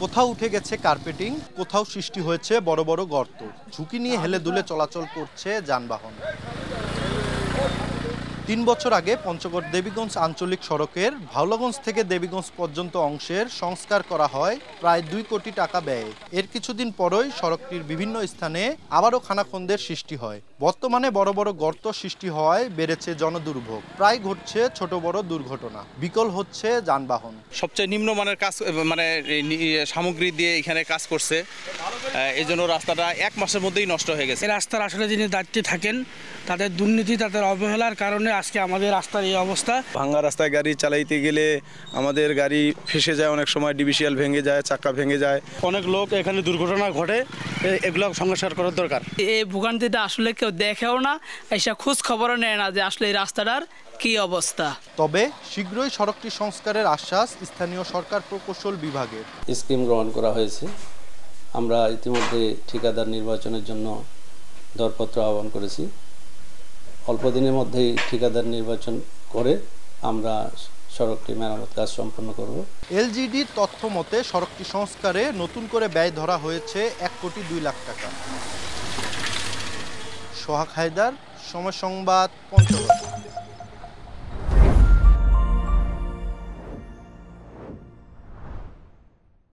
কোথাও উঠে গেছে কার্পেটিং, কোথাও সৃষ্টি হয়েছে বড় বড় গর্ত। ঝুঁকি নিয়ে হেলে দুলে চলাচল করছে যানবাহন। ৩ বছর আগে পঞ্চগড় দেবীগঞ্জ আঞ্চলিক সড়কের ভাওলাগঞ্জ থেকে দেবীগঞ্জ পর্যন্ত অংশের সংস্কার করা হয় প্রায় ২ কোটি টাকা ব্যয়ে। এর কিছুদিন পরই সড়কটির বিভিন্ন স্থানে আবারও খানাখন্দের সৃষ্টি হয়। বর্তমানে বড় বড় গর্ত সৃষ্টি হওয়ায় বেড়েছে জনদুর্ভোগ, প্রায় ঘটছে ছোট বড় দুর্ঘটনা, বিকল হচ্ছে যানবাহন। সবচেয়ে নিম্নমানের কাজ সামগ্রী দিয়ে এখানে কাজ করছে, এই জন্য রাস্তাটা ১ মাসের মধ্যেই নষ্ট হয়ে গেছে। রাস্তার আসলে যিনি দায়িত্বে থাকেন তাদের দুর্নীতি, তাদের অবহেলার কারণে আজকে আমাদের রাস্তার এই অবস্থা। ভাঙা রাস্তায় গাড়ি চালাইতে গেলে আমাদের গাড়ি ফেসে যায়, অনেক সময় ডিভিসিয়াল ভেঙে যায়, চাকা ভেঙে যায়। অনেক লোক এখানে দুর্ঘটনা ঘটে, এগুলো সংস্কার করার দরকার। এই ভোগান্তিটা আসলে কেউ দেখেও না, এসে খোঁজ খবরও নেয় না যে আসলে এই রাস্তাটার কি অবস্থা। তবে শীঘ্রই সড়কটি সংস্কারের আশ্বাস স্থানীয় সরকার প্রকৌশল বিভাগের। স্কিম গ্রহণ করা হয়েছে। আমরা ইতিমধ্যে ঠিকাদার নির্বাচনের জন্য দরপত্র আহ্বান করেছি। অল্প দিনের মধ্যেই ঠিকাদার নির্বাচন করে আমরা সড়কটি মেরামত কাজ সম্পন্ন করব। এলজিডির তথ্য মতে সড়কটি সংস্কারে নতুন করে ব্যয় ধরা হয়েছে ১ কোটি ২ লাখ টাকা। সোহাগ হায়দার, সময় সংবাদ, পঞ্চগড়।